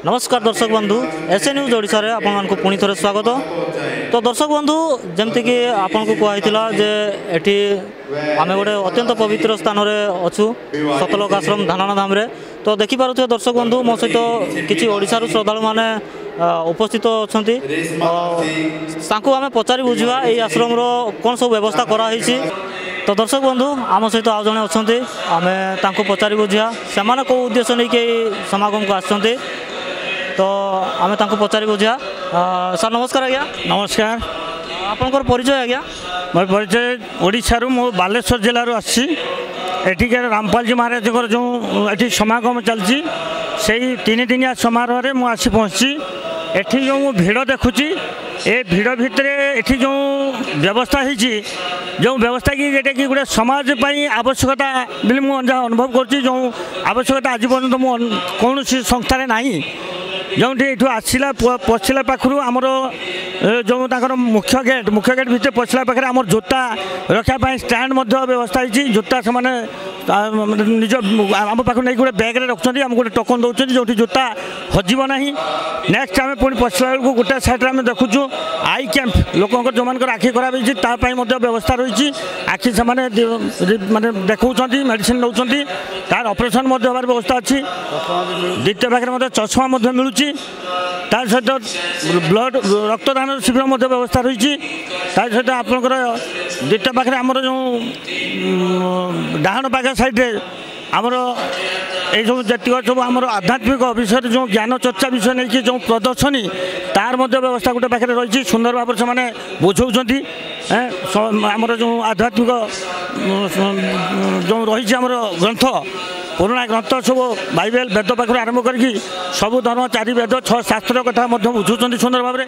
नमस्कार दर्शक बंधु एसए न्यूज ओडिशा रे आपन मानक पुणी थरे स्वागत। तो दर्शक बंधु जमती कि आपन को कहला जे एठी आमे गोटे अत्यंत पवित्र स्थान रे अछु सतलोक आश्रम धानाना धाम रे। तो देखि पारुथे दर्शक बंधु मो सहित किछि ओडिसा रु श्रद्धालु माने उपस्थित अछंती। तांको आमे पचारि बुझिबा एई आश्रम रो कोन सब व्यवस्था करा हिछि। तो दर्शक बंधु आम सहित आउ जने अछंती आमे तांको पचारि बुझिया सेमाने को उद्देश्य नै के समागम को आछंती। तो आमे तांको पचारि बुझिया। सर नमस्कार आज्ञा। नमस्कार। आपनकर परिचय आज्ञा? मोर परिचय ओडिशा रु मो बालेश्वर जिल्ला रु आछि। एठिकार रामपाल जी महाराज जो एठी समागम चलछि सेही 3 दिनिया समारोह रे मु आसी पहुंची। एठी जो भिड़ देखुची ए भिड़ भितर एठी जो व्यवस्था होती जो व्यवस्था कि जेटा कि गोटे समाज पाई आवश्यकता बोली मुझे अनुभव करुँच। जो आवश्यकता आज पर्यटन मु कौन संस्था ना जो ये आसला पशिला पाखु आमर जो मुख्य गेट भितर पशिला पाखे आम जोता रखापी स्टैंड व्यवस्था होती। जोता से निज आम पाख नहीं गोटे बैग्रे रखुच्च आम गोटे टोकन दौरान जो जोता हजब ना। नेक्स्ट आम पुणी पशिला बेलू गोटे साइड आम देखुचु आई कैंप लोक जो मान आखि खराब होती व्यवस्था रही। आखि से माने देखा मेडिसिन नौ तार ऑपरेशन हमार व्यवस्था अच्छी। द्वितीय पाखे चश्मा मिलूँ तार सहित ब्लड रक्तदान शिविर व्यवस्था रही। तार सहित आपंकर द्वितीय पाखे आमर जो डाहाण पाख साइड्रे आमर ये सब आमर आध्यात्मिक विषय जो ज्ञान चर्चा विषय नहीं कि जो प्रदर्शनी तार व्यवस्था गोटे पाखे रही। सुंदर भाव से मैंने बुझाऊँच आमर जो आध्यात्मिक जो रही आमर ग्रंथ पुराणा ग्रंथ सब बाइबल वेद पाखर आरंभ करके सब धर्म 4 वेद 6 शास्त्र कथा बुझुंट सुंदर भाव में।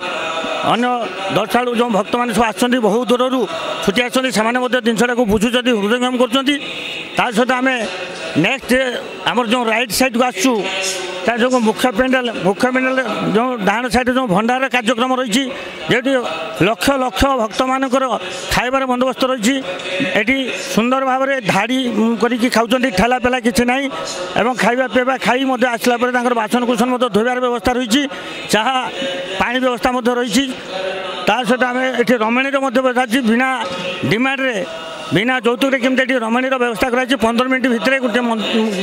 अन्य दर्शालु जो भक्त मैंने सब आसुँच बहुत दूर छुट्टी आसुँच से जिनसा को बुझुँच हृदयंगम कर। आम नेक्स्ट आमर जो राइट साइड को आसू तार जो मुख्य पेंडाल जो डाण साइड जो भंडार कार्यक्रम रही जेटी लक्ष लक्ष भक्त मानकर खाइबार बंदोबस्त रही। एटी सुंदर भाव में धाड़ी करके खाऊँ ठेला पेला किसी ना एवं खाइबा पीवा खाई आसला बासन कुसन धोबार व्यवस्था रही। चाहा पानी व्यवस्था रही। तार सहित आम ये रमणीर व्यवस्था बिना डिमांड रे बिना যৌতুক केमती रमणीर व्यवस्था कर 15 मिनट भितर गोटे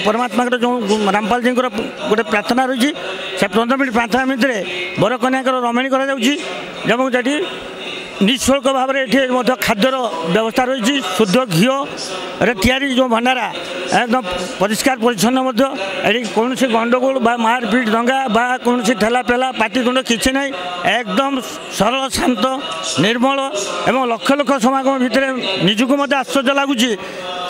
परमात्मा जो रामपाल जी गोटे प्रार्थना रही से 15 मिनट प्रार्थना भितर बर कन्या रमणी कर निःशुल्क भाव में खाद्यर व्यवस्था रही। शुद्ध घी रे जो भंडारा एकदम परिष्कार परिच्छन्न कौन गंडगोल मारपीट दंगा कौन ठेला पेला पाटितुंड किसी ना एकदम सरल शांत निर्मल एवं लक्ष लक्ष समागम भितर निजुक आश्चर्य लगुच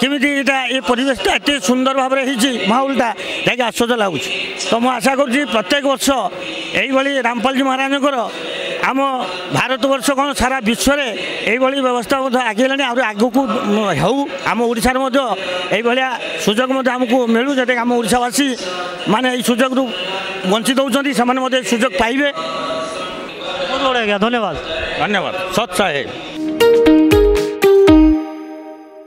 केमी ये परिवेशटा एत सुंदर भाव में माहौलटा जैसे आश्चर्य लगुच। तो मुझे आशा करुँच प्रत्येक वर्ष यही रामपाल जी महाराज आम भारत वर्ष कौन सारा विश्व में यही व्यवस्था आगे आग को हो आम ओडिशा ये सुजोग आमको मिलू जो आम ओडिशावासी माने सुजोग वंचित होती से सुजोग पाइबे। बहुत बड़ा धन्यवाद। धन्यवाद सत्साहे।